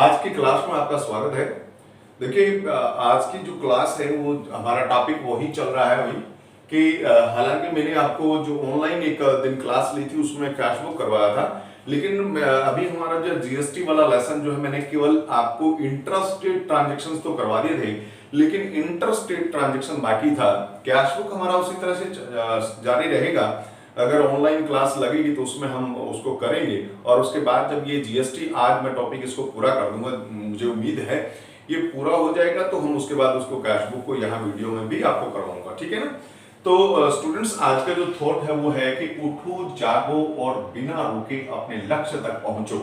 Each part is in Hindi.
आज की क्लास में आपका स्वागत है। देखिए आज की जो क्लास है वो हमारा टॉपिक वही चल रहा है अभी कि हालांकि मैंने आपको जो ऑनलाइन एक दिन क्लास ली थी उसमें कैश बुक करवाया था, लेकिन अभी हमारा जो जीएसटी वाला लेसन जो है मैंने केवल आपको इंट्रास्टेट ट्रांजेक्शन तो करवा दिए थे, लेकिन इंटरस्टेट ट्रांजेक्शन बाकी था। कैश बुक हमारा उसी तरह से जारी रहेगा। अगर ऑनलाइन क्लास लगेगी तो उसमें हम उसको करेंगे और उसके बाद जब ये जीएसटी आज मैं टॉपिक इसको पूरा कर दूंगा, मुझे उम्मीद है ये पूरा हो जाएगा तो हम उसके बाद उसको कैश बुक को यहाँ वीडियो में भी आपको करवाऊंगा, ठीक है ना। तो स्टूडेंट्स आज का जो थॉट है वो है कि उठो जागो और बिना रुके अपने लक्ष्य तक पहुंचो।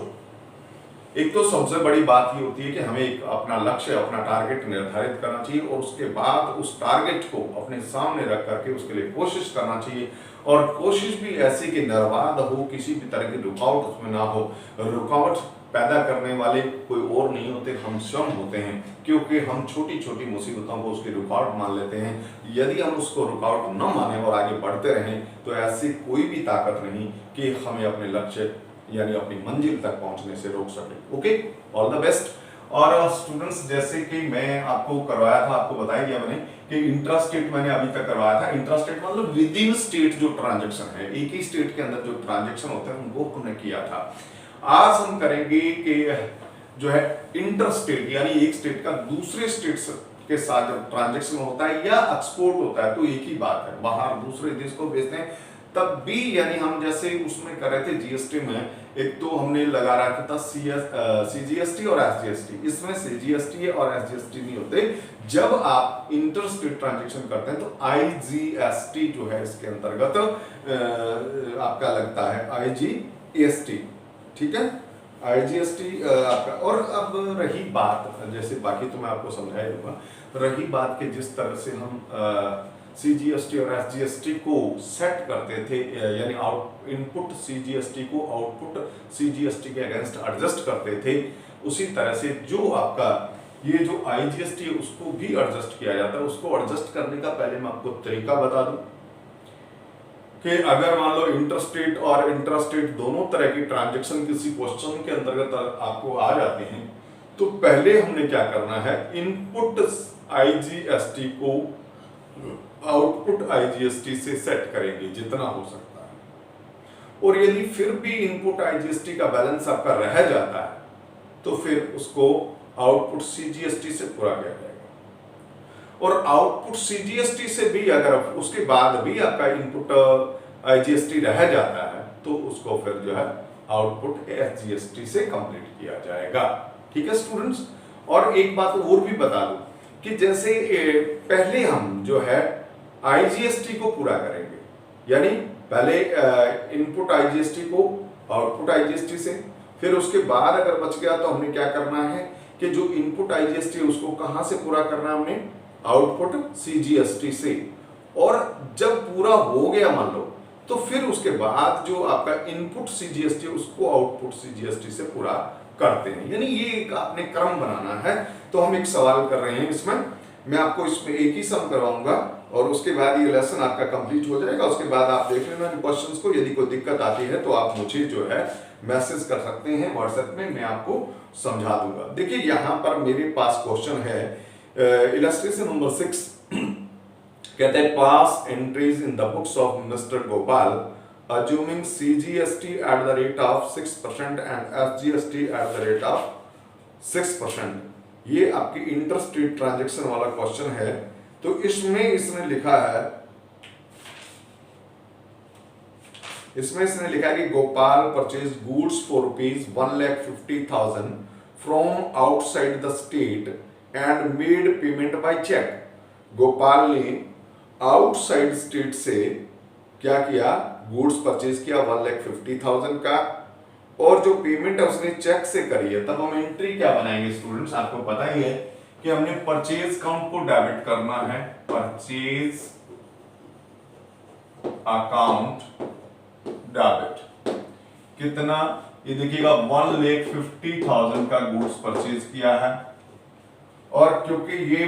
एक तो सबसे बड़ी बात ये होती है कि हमें एक अपना लक्ष्य, अपना टारगेट निर्धारित करना चाहिए और उसके बाद उस टारगेट को अपने सामने रख करके उसके लिए कोशिश करना चाहिए। और कोशिश भी ऐसी कि निर्बाध हो, किसी भी तरह की रुकावट उसमें ना हो। रुकावट पैदा करने वाले कोई और नहीं होते, हम स्वयं होते हैं, क्योंकि हम छोटी छोटी मुसीबतों को उसकी रुकावट मान लेते हैं। यदि हम उसको रुकावट न माने और आगे बढ़ते रहें तो ऐसी कोई भी ताकत नहीं कि हमें अपने लक्ष्य यानी अपनी मंजिल तक पहुंचने से रोक सके। Okay, all the best. और स्टूडेंट्स जैसे कि मैं आपको करवाया था, आपको बताया दिया मैंने कि इंट्रास्टेट मैंने अभी तक करवाया था। इंट्रास्टेट मतलब विद इन स्टेट जो ट्रांजैक्शन है, एक ही स्टेट के अंदर जो ट्रांजैक्शन होते हैं उनको हमने किया था। आज हम करेंगे कि जो है इंटरस्टेट यानी एक स्टेट का दूसरे स्टेट के साथ जब ट्रांजैक्शन होता है या एक्सपोर्ट होता है तो एक ही बात है, बाहर दूसरे देश को भेजते हैं तब भी, यानी हम जैसे उसमें कर रहे थे जीएसटी में, एक तो हमने लगा रखा था सीजीएसटी और एसजीएसटी। इसमें सीजीएसटी और एसजीएसटी नहीं होते। जब आप इंटरस्टेट ट्रांजैक्शन करते हैं तो आईजीएसटी जो है इसके अंतर्गत आपका लगता है आईजीएसटी, ठीक है, आईजीएसटी आपका। और अब रही बात, जैसे बाकी तो मैं आपको समझाया दूंगा, रही बात कि जिस तरह से हम सीजीएसटी और एसजीएसटी को सेट करते थे, यानी इनपुट सीजीएसटी को आउटपुट सीजीएसटी के अगेंस्ट एडजस्ट करते थे, उसी तरह से जो आपका ये जो आईजीएसटी है उसको भी एडजस्ट किया जाता है। उसको एडजस्ट करने का पहले मैं आपको तरीका बता दूं कि अगर मान लो इंटरस्टेट और इंट्रास्टेट दोनों तरह की ट्रांजैक्शन किसी क्वेश्चन के अंतर्गत आपको आ जाते हैं तो पहले हमने क्या करना है, इनपुट आईजीएसटी को आउटपुट आईजीएसटी से सेट करेंगे जितना हो सकता है। और यदि फिर भी इनपुट आईजीएसटी का बैलेंस आपका रह जाता है तो फिर उसको आउटपुट सीजीएसटी से पूरा किया जाएगा। और आउटपुट सीजीएसटी से भी अगर उसके बाद भी आपका इनपुट आईजीएसटी रह जाता है तो उसको फिर जो है आउटपुट एसजीएसटी से कंप्लीट किया जाएगा, ठीक है स्टूडेंट्स। और एक बात और भी बता दूं कि जैसे पहले हम जो है आईजीएसटी को पूरा करेंगे, यानी पहले इनपुट आईजीएसटी को आउटपुट आईजीएसटी से, फिर उसके बाद अगर बच गया तो हमने क्या करना है कि जो इनपुट आईजीएसटी है उसको कहां से पूरा करना है, हमने आउटपुट सीजीएसटी से। और जब पूरा हो गया मान लो तो फिर उसके बाद जो आपका इनपुट सीजीएसटी उसको आउटपुट सीजीएसटी से पूरा करते हैं, यानी ये एक आपने क्रम बनाना है। तो हम एक सवाल कर रहे हैं इसमें, मैं आपको इसमें एक ही सम करवाऊंगा और उसके बाद ये लेसन आपका कंप्लीट हो जाएगा। उसके बाद आप देख लेना क्वेश्चंस को, यदि कोई दिक्कत आती है तो आप मुझे जो है मैसेज कर सकते हैं व्हाट्सएप में, मैं आपको समझा दूंगा। देखिए यहाँ पर मेरे पास क्वेश्चन है इलस्ट्रेशन नंबर 6 कहते हैं pass entries in the books of mister Gopal assuming CGST at the rate of 6% and SGST at the rate of 6%। ये आपकी इंटरस्टेट ट्रांजैक्शन वाला क्वेश्चन है। तो इसमें इसने लिखा है कि Gopal purchase goods for ₹1,50,000 from outside the state and made payment by cheque. Gopal ने आउटसाइड स्टेट से क्या किया, गुड्स परचेज किया 1,50,000 का, और जो पेमेंट है उसने चेक से करी है। तब हम एंट्री क्या बनाएंगे स्टूडेंट्स, आपको पता ही है कि हमने परचेज अकाउंट को डेबिट करना है, परचेज अकाउंट डेबिट कितना, ये देखिएगा 1,50,000 का गुड्स परचेज किया है और क्योंकि ये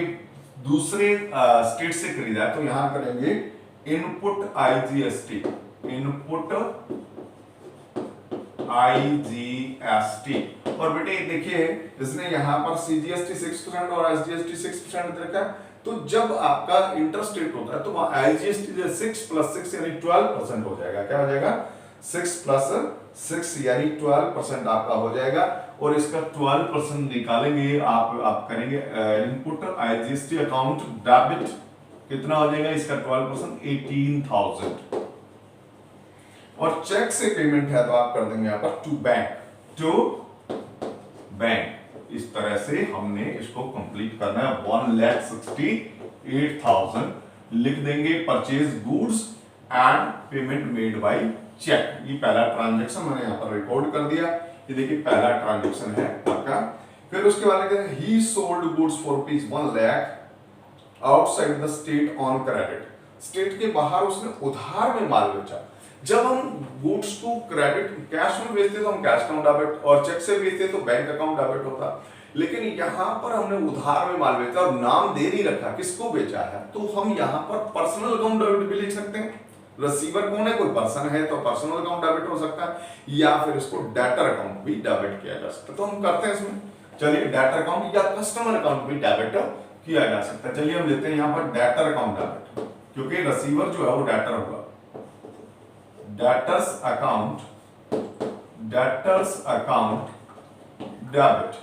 दूसरे स्टेट से खरीदा है तो यहां करेंगे इनपुट आईजीएसटी, इनपुट IGST। और बेटे देखिए इसने यहाँ पर CGST 6% और SGST 6% दे रखा है, तो जब आपका इंटरेस्ट रेट होता है तो वहां IGST 6 + 6 यानी 12% हो जाएगा। क्या हो जाएगा? 6 + 6 यानी 12% आपका हो जाएगा। और इसका 12% निकालेंगे आप करेंगे इनपुट IGST अकाउंट डेबिट, कितना हो जाएगा इसका 12%? 18,000। और चेक से पेमेंट है तो आप कर देंगे यहाँ पर टू बैंक। इस तरह से हमने इसको कंप्लीट करना है। 1,68,000 लिख देंगे purchase goods and payment made by cheque. ये पहला ट्रांजैक्शन मैंने यहाँ पर रिकॉर्ड कर दिया। ये देखिए पहला ट्रांजैक्शन है आपका। फिर उसके बाद कहते हैं ही sold goods for ₹1 lakh outside the state on credit. State के बाहर उसने उधार में माल बेचा। जब हम गुड्स को क्रेडिट कैश में बेचते तो हम कैश अकाउंट डेबिट, और चेक से बेचते तो बैंक अकाउंट डेबिट होता। लेकिन यहाँ पर हमने उधार में माल बेचा और नाम दे नहीं रखा किसको बेचा है, तो हम यहाँ पर पर्सनल अकाउंट डेबिट भी लिख सकते हैं। रिसीवर कौन है? कोई पर्सन है तो पर्सनल अकाउंट डेबिट हो सकता है, या फिर इसको डेटर अकाउंट भी डेबिट किया जा सकता है। तो हम करते हैं इसमें, चलिए डेटर अकाउंट या कस्टमर अकाउंट भी डेबिट किया जा सकता है। चलिए हम लेते हैं यहाँ पर डेटर अकाउंट डेबिट, क्योंकि रिसीवर जो है वो डेटर होगा। Debtors account debit.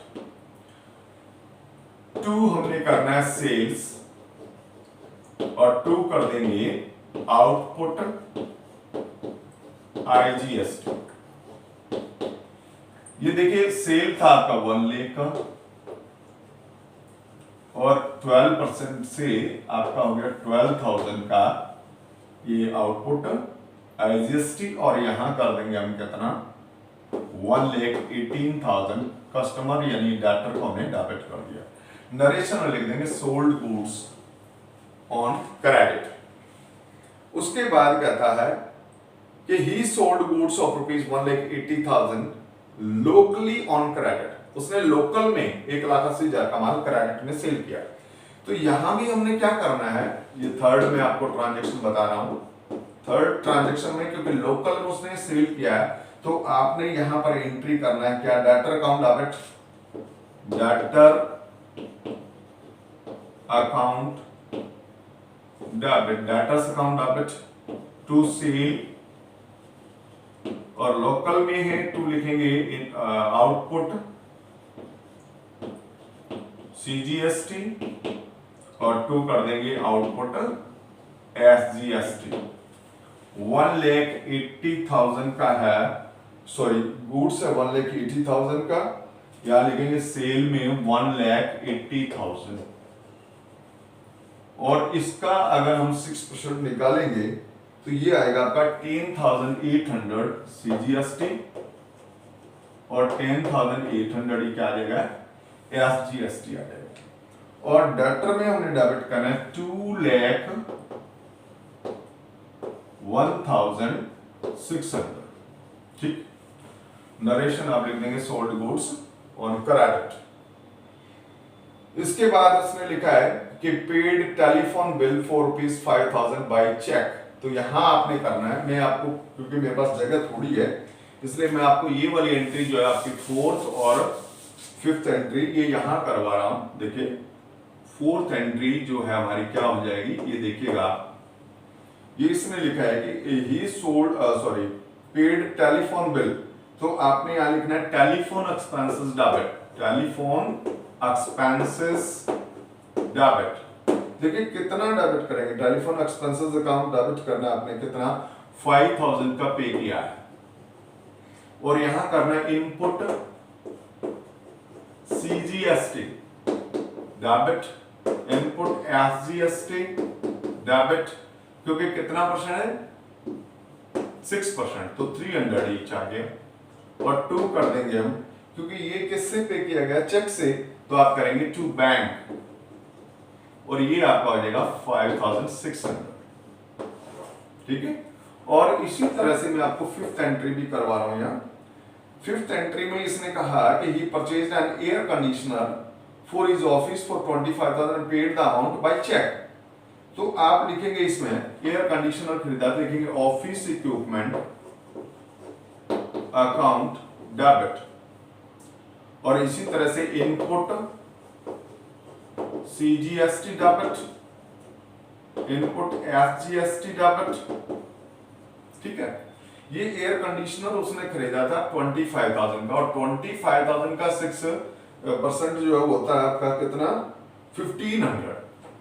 2 हमने करना है सेल्स, और 2 कर देंगे आउटपुट IGST। ये देखिए सेल था आपका 1 लाख और 12% से आपका हो गया 12,000 का ये आउटपुट IGST, और यहां कर देंगे हम कितना? 1,18,000 कस्टमर यानी डेटर को हमने डेबिट कर दिया। नरेशन में लिख देंगे सोल्ड गुड्स ऑन क्रेडिट। उसके बाद कहता है कि ही sold goods of ₹1,80,000 locally on credit. उसने लोकल में 1,80,000 का माल क्रेडिट में सेल किया। तो यहां भी हमने क्या करना है, ये थर्ड में आपको ट्रांजैक्शन बता रहा हूं। थर्ड ट्रांजैक्शन में क्योंकि लोकल में उसने सेल किया है तो आपने यहां पर एंट्री करना है क्या? Debtor account debit, debtor account debit, debtors account debit to sale, और लोकल में है 2 लिखेंगे आउटपुट CGST, और 2 कर देंगे आउटपुट SGST। 1,80,000 का है, सॉरी गुड्स है 1,80,000 का, या लिखेंगे सेल में 1,80,000, और इसका अगर हम 6% निकालेंगे तो ये आएगा आपका 10,800 CGST, और 10,800 ही क्या आ जाएगा? SGST आ जाएगा। और डेटर में हमने डेबिट करना है 2,01,600। ठीक, नरेशन आप लिख देंगे सोल्ड गुड्स ऑन क्रेडिट। इसके बाद उसने लिखा है कि paid telephone bill for ₹5,000 by cheque. तो यहां आपने करना है, मैं आपको क्योंकि मेरे पास जगह थोड़ी है इसलिए मैं आपको ये वाली एंट्री जो है आपकी 4th और 5th एंट्री ये यहां करवा रहा हूं। देखिए 4th एंट्री जो है हमारी क्या हो जाएगी, ये देखिएगा, ये इसने लिखा है कि ही sold sorry paid telephone bill. तो आपने यहां लिखना है telephone expenses debit, telephone expenses debit. देखिए कितना डेबिट करेंगे, टेलीफोन एक्सपेंसेस अकाउंट डेबिट करना आपने कितना? 5,000 का पे किया है, और यहां करना है input CGST debit, input SGST debit, क्योंकि कितना परसेंट है? 6%, तो 300 ईच आ गया, और 2 कर देंगे हम, क्योंकि ये किससे पे किया गया? चेक से, तो आप करेंगे टू बैंक, और ये आपका हो जाएगा 5,600। ठीक है, और इसी तरह से मैं आपको 5th एंट्री भी करवा रहा हूं। यहाँ 5th एंट्री में इसने कहा कि he purchased an air conditioner for his office for 25,000 paid the amount by cheque. तो आप लिखेंगे इसमें एयर कंडीशनर खरीदा, लिखेंगे ऑफिस इक्विपमेंट अकाउंट डेबिट, और इसी तरह से input CGST debit, input SGST debit. ठीक है, ये एयर कंडीशनर उसने खरीदा था 25,000 का, और 25,000 का 6% जो है होता है आपका कितना, 1500।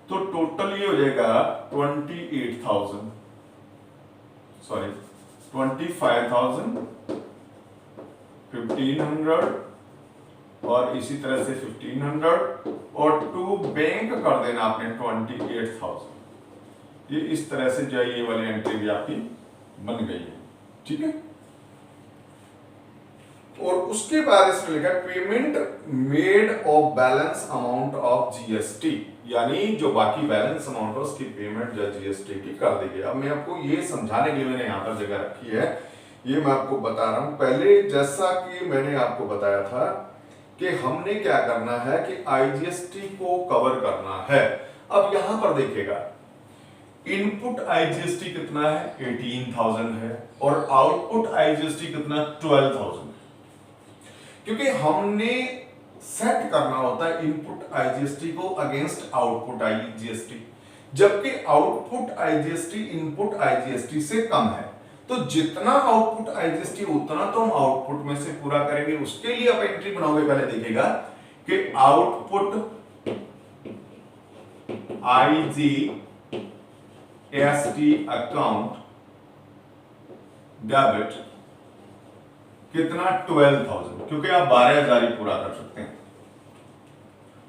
तो टोटल ये हो जाएगा 28,000, सॉरी 25,000, 1500 और इसी तरह से 1500 और टू बैंक कर देना आपने 28,000। ये इस तरह से जो ये वाली एंट्री भी आपकी बन गई है। ठीक है, और उसके बाद इसमें लिखा payment made of balance amount of GST, यानी जो बाकी बैलेंस अमाउंट है उसकी पेमेंट जो जीएसटी की कर दी गई। अब मैं आपको ये समझाने के लिए मैंने यहाँ पर जगह रखी है, ये मैं आपको बता रहा हूं। पहले जैसा कि मैंने आपको बताया था कि हमने क्या करना है कि आईजीएसटी को कवर करना है। अब यहां पर देखिएगा इनपुट आईजीएसटी कितना है, 18,000 है, और आउटपुट आईजीएसटी कितना, 12,000। क्योंकि हमने सेट करना होता है इनपुट आईजीएसटी को अगेंस्ट आउटपुट आईजीएसटी, जबकि आउटपुट आईजीएसटी इनपुट आईजीएसटी से कम है। तो जितना आउटपुट आईजीएसटी उतना तो हम आउटपुट में से पूरा करेंगे। उसके लिए आप एंट्री बनाओगे, पहले देखिएगा कि आउटपुट आईजीएसटी अकाउंट डेबिट कितना, 12,000, क्योंकि आप 12,000 ही पूरा कर सकते हैं,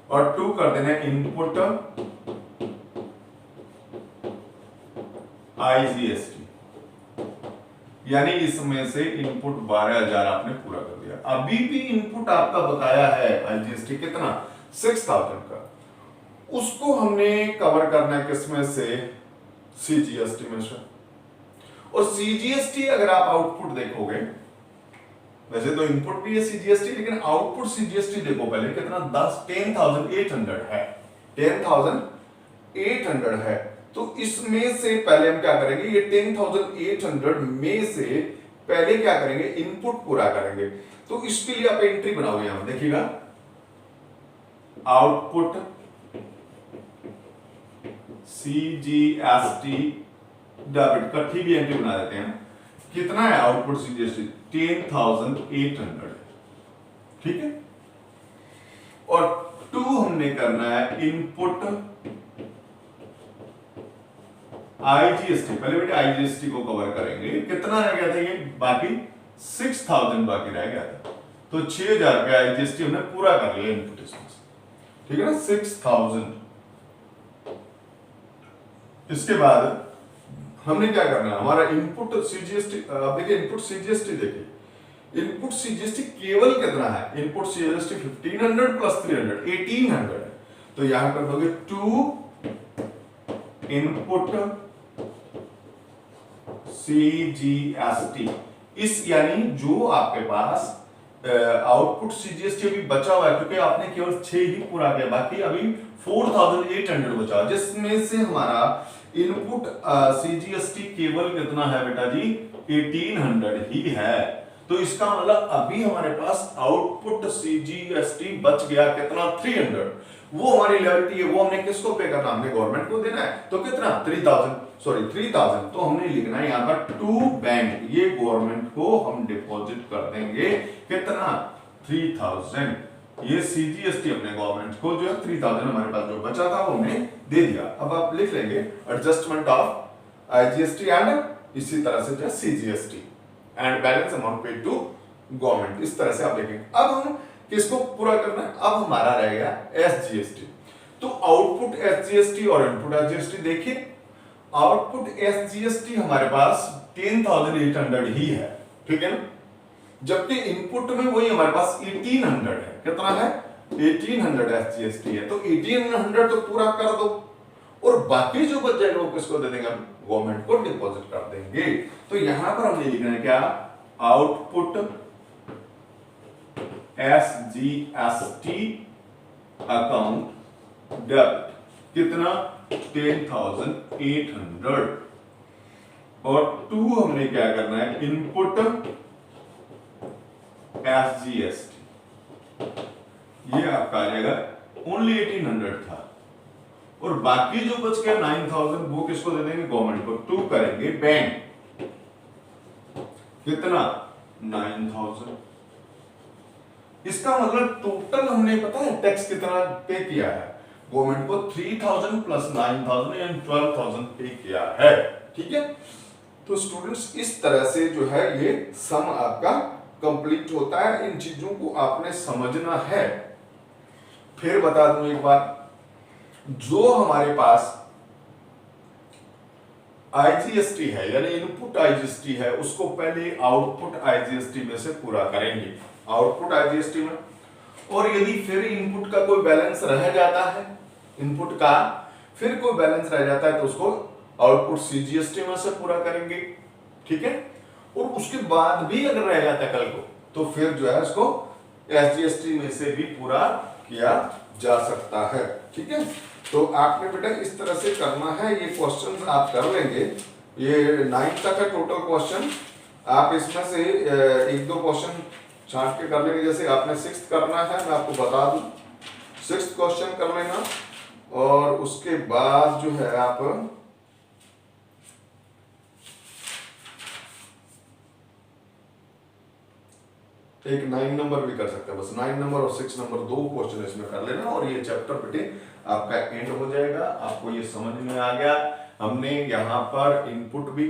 और टू कर देना इनपुट आईजीएसटी, यानी इसमें से इनपुट 12,000 आपने पूरा कर दिया। अभी भी इनपुट आपका बकाया है आईजीएसटी कितना, 6,000 का, उसको हमने कवर करना है किसमें से, सीजीएसटी में से। और सीजीएसटी अगर आप आउटपुट देखोगे, वैसे तो इनपुट भी है सीजीएसटी, लेकिन आउटपुट सीजीएसटी देखो पहले कितना, 10,800 है, 10,800 है। तो इसमें से पहले हम क्या करेंगे, ये 10,800 में से पहले क्या करेंगे, इनपुट पूरा करेंगे। तो इसके लिए आप एंट्री बनाओगे, यहां देखिएगा आउटपुट सीजीएसटी डेबिट, इकट्ठी भी एंट्री बना देते हैं। कितना है आउटपुट सीजीएसटी, 10,800, ठीक है। और टू हमने करना है इनपुट आईजीएसटी, पहले बेटे आईजीएसटी को कवर करेंगे। कितना रह गया था ये, बाकी 6,000 बाकी रह गया था, तो 6,000 रुपया आईजीएसटी हमने पूरा कर लिया इनपुट इसमें, ठीक है ना, 6,000। इसके बाद हमने क्या करना है, हमारा इनपुट सीजीएसटी, देखिए इनपुट सीजीएसटी देखिए, इनपुट सीजीएसटी केवल कितना है, इनपुट सीजीएसटी 1500 प्लस 300 1800 है। तो यहां कर दोगे टू इनपुट सीजीएसटी, इस यानी जो आपके पास आउटपुट सीजीएसटी अभी बचा हुआ है, क्योंकि आपने केवल 6 ही पूरा किया, बाकी अभी 4,800 बचा, जिसमें से हमारा इनपुट सीजीएसटी केवल कितना है बेटा जी, 1800 ही है। तो इसका मतलब अभी हमारे पास आउटपुट सीजीएसटी बच गया कितना, 300। वो हमारी लायबिलिटी है, वो हमने किसको पे करना, हमने गवर्नमेंट को देना है। तो कितना, 3,000। तो हमने लिखना है यहाँ पर टू बैंक, ये गवर्नमेंट को हम डिपॉजिट कर देंगे कितना, 3,000। ये सीजीएसटी अपने गवर्नमेंट को जो है 3,000 हमारे पास जो बचा था वो हमने दे दिया। अब आप लिख लेंगे एडजस्टमेंट ऑफ आईजीएसटी एंड इसी तरह से जो CGST and balance amount paid to government, इस तरह से आप लिखेंगे। अब हम किसको पूरा करना है, अब हमारा रह गया एसजीएसटी। तो आउटपुट एसजीएसटी और इनपुट एसजीएसटी देखिए, आउटपुट एसजीएसटी हमारे पास 10,800 ही है, ठीक है ना, जबकि इनपुट में वही हमारे पास 1800 है। कितना है, 1800 एसजीएसटी है। तो 1800 तो पूरा कर दो, और बाकी जो बच जाएगा वो किसको दे देंगे, गवर्नमेंट को डिपॉजिट कर देंगे। तो यहां पर हमने लिखना है क्या, आउटपुट एसजीएसटी अकाउंट डेबिट कितना, 10,800। और टू हमने क्या करना है, इनपुट SGST ये आपका आ जाएगा ओनली 1800 था, और बाकी जो बच गया 9000 वो किसको दे देंगे? गवर्नमेंट को। टू करेंगे बैंक, कितना? 9000। इसका मतलब टोटल हमने पता है टैक्स कितना पे किया है? गवर्नमेंट को 3000 प्लस 9000 यानी 12000 पे किया है। ठीक है, तो स्टूडेंट्स इस तरह से जो है ये सम आपका कंप्लीट होता है। इन चीजों को आपने समझना है। फिर बता दूं एक बार, जो हमारे पास आईजीएसटी है यानी इनपुट आईजीएसटी है, उसको पहले आउटपुट आईजीएसटी में से पूरा करेंगे, आउटपुट आईजीएसटी में। और यदि फिर इनपुट का कोई बैलेंस रह जाता है, इनपुट का फिर कोई बैलेंस रह जाता है तो उसको आउटपुट सीजीएसटी में से पूरा करेंगे। ठीक है, और उसके बाद भी अगर रह जाता है कल को तो फिर जो है उसको एसजीएसटी में से भी पूरा किया जा सकता है। ठीक है, तो आपने बेटा इस तरह से करना है। ये क्वेश्चंस आप कर लेंगे, ये 9th तक है टोटल क्वेश्चन। आप इसमें से एक दो क्वेश्चन छांट के कर लेंगे। जैसे आपने 6th करना है, मैं आपको बता दूं 6th क्वेश्चन कर लेना, और उसके बाद जो है आप एक 9 नंबर भी कर सकते हैं। बस 9 नंबर और 6 नंबर दो क्वेश्चन इसमें कर लेना, और ये चैप्टर बेटे आपका एंड हो जाएगा। आपको ये समझ में आ गया। हमने यहाँ पर इनपुट भी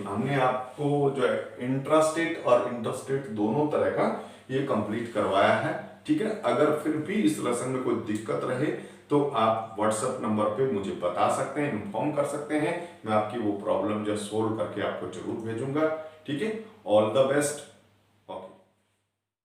हमने आपको जो है इंट्रास्टेट और इंटरस्टेट दोनों तरह का ये कंप्लीट करवाया है। ठीक है, अगर फिर भी इस लेसन में कोई दिक्कत रहे तो आप व्हाट्सएप नंबर पे मुझे बता सकते हैं, इन्फॉर्म कर सकते हैं। मैं आपकी वो प्रॉब्लम जो सोल्व करके आपको जरूर भेजूंगा। ठीक है, ऑल द बेस्ट।